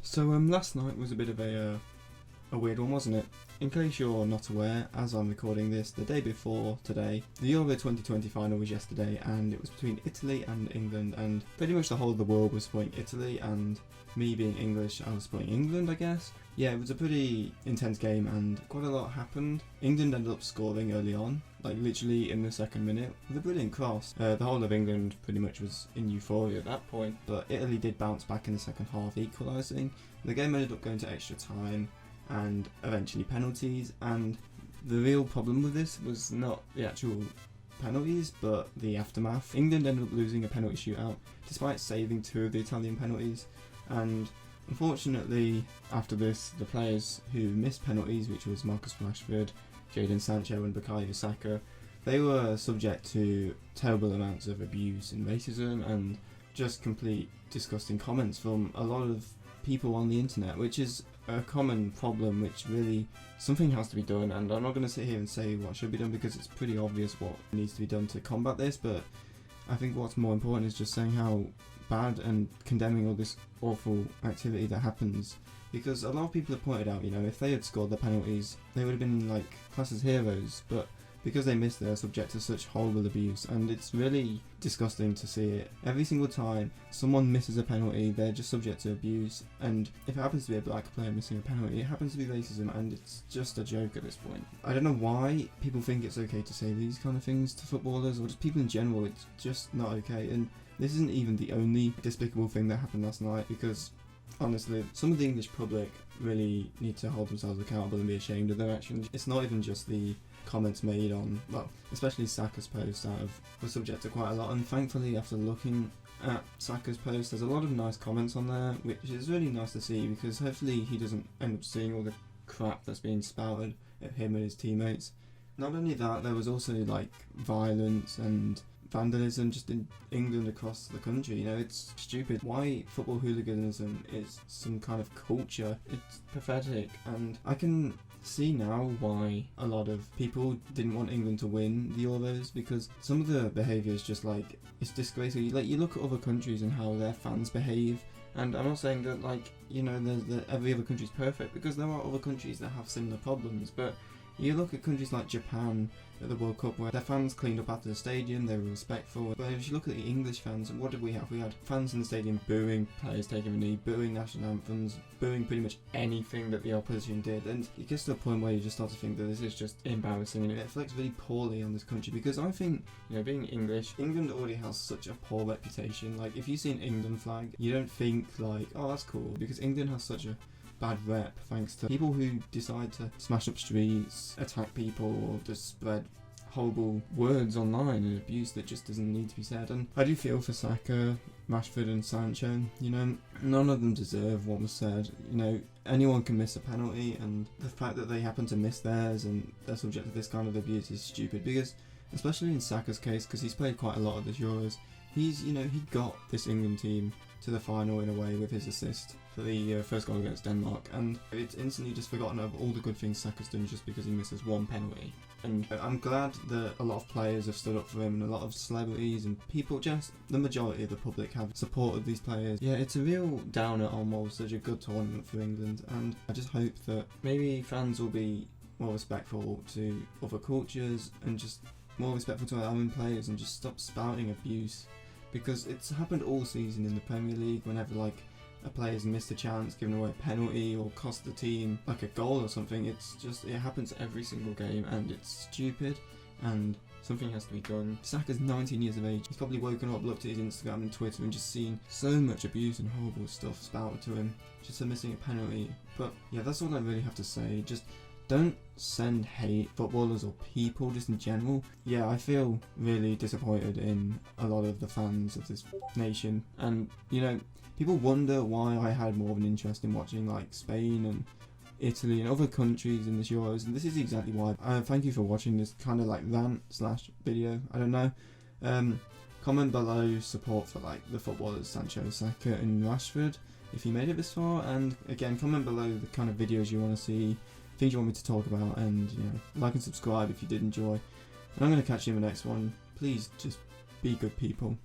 So last night was a bit of a weird one, wasn't it? In case you're not aware, as I'm recording this the day before today, the Euro 2020 final was yesterday, and it was between Italy and England, and pretty much the whole of the world was supporting Italy, and me being English, I was supporting England, I guess. Yeah, it was a pretty intense game and quite a lot happened. England ended up scoring early on, like literally in the second minute, with a brilliant cross. The whole of England pretty much was in euphoria at that point, but Italy did bounce back in the second half, equalising. The game ended up going to extra time and eventually penalties, and the real problem with this was not the actual penalties but the aftermath. England ended up losing a penalty shootout despite saving 2 of the Italian penalties, and unfortunately after this the players who missed penalties, which was Marcus Rashford, Sancho and Bukayo Saka, they were subject to terrible amounts of abuse and racism and just complete disgusting comments from a lot of people on the internet, which is a common problem, which really something has to be done. And I'm not going to sit here and say what should be done because it's pretty obvious what needs to be done to combat this, but I think what's more important is just saying how bad and condemning all this awful activity that happens, because a lot of people have pointed out, you know, if they had scored the penalties they would have been like classed as heroes, but because they missed, they're subject to such horrible abuse, and it's really disgusting to see it. Every single time someone misses a penalty, they're just subject to abuse, and if it happens to be a black player missing a penalty, it happens to be racism, and it's just a joke at this point. I don't know why people think it's okay to say these kind of things to footballers, or just people in general. It's just not okay, and this isn't even the only despicable thing that happened last night, because honestly, some of the English public really need to hold themselves accountable and be ashamed of their actions. It's not even just the comments made on, well, especially Saka's post was subject to quite a lot, and thankfully after looking at Saka's post there's a lot of nice comments on there, which is really nice to see, because hopefully he doesn't end up seeing all the crap that's being spouted at him and his teammates. Not only that, there was also like violence and vandalism just in England across the country. You know, it's stupid. Why football hooliganism is some kind of culture, it's pathetic, and I can see now why a lot of people didn't want England to win the Euros, because some of the behaviour is just like, it's disgraceful. Like, you look at other countries and how their fans behave, and I'm not saying that, like, you know, every other country is perfect, because there are other countries that have similar problems, but you look at countries like Japan at the World Cup, where their fans cleaned up after the stadium, they were respectful. But if you look at the English fans, what did we have? We had fans in the stadium booing players taking a knee, booing national anthems, booing pretty much anything that the opposition did, and it gets to a point where you just start to think that this is just embarrassing, and it reflects really poorly on this country, because I think, you know, being English, England already has such a poor reputation. Like, if you see an England flag, you don't think like, oh, that's cool, because England has such a bad rep thanks to people who decide to smash up streets, attack people, or just spread horrible words online and abuse that just doesn't need to be said. And I do feel for Saka, Rashford and Sancho. You know, none of them deserve what was said. You know, anyone can miss a penalty, and the fact that they happen to miss theirs and they're subject to this kind of abuse is stupid, because especially in Saka's case, because he's played quite a lot of this Euros, he got this England team to the final in a way with his assist for the first goal against Denmark, and it's instantly just forgotten of all the good things Saka's done just because he misses one penalty. And I'm glad that a lot of players have stood up for him, and a lot of celebrities and people, just the majority of the public, have supported these players. Yeah, it's a real downer on what was such a good tournament for England, and I just hope that maybe fans will be more respectful to other cultures and just more respectful to our own players and just stop spouting abuse, because it's happened all season in the Premier League. Whenever like a player's missed a chance, given away a penalty, or cost the team like a goal or something, it happens every single game, and it's stupid, and something has to be done. Saka's 19 years of age. He's probably woken up, looked at his Instagram and Twitter and just seen so much abuse and horrible stuff spouted to him just for missing a penalty. But yeah, that's all I really have to say. Just don't send hate footballers or people just in general. Yeah, I feel really disappointed in a lot of the fans of this nation, and you know, people wonder why I had more of an interest in watching like Spain and Italy and other countries in this Euros, and this is exactly why. Thank you for watching this kind of like rant / video, I don't know. Comment below support for like the footballers Sancho, Saka and Rashford if you made it this far, and again, comment below the kind of videos you want to see, things you want me to talk about, and you know, like and subscribe if you did enjoy. And I'm going to catch you in the next one. Please just be good people.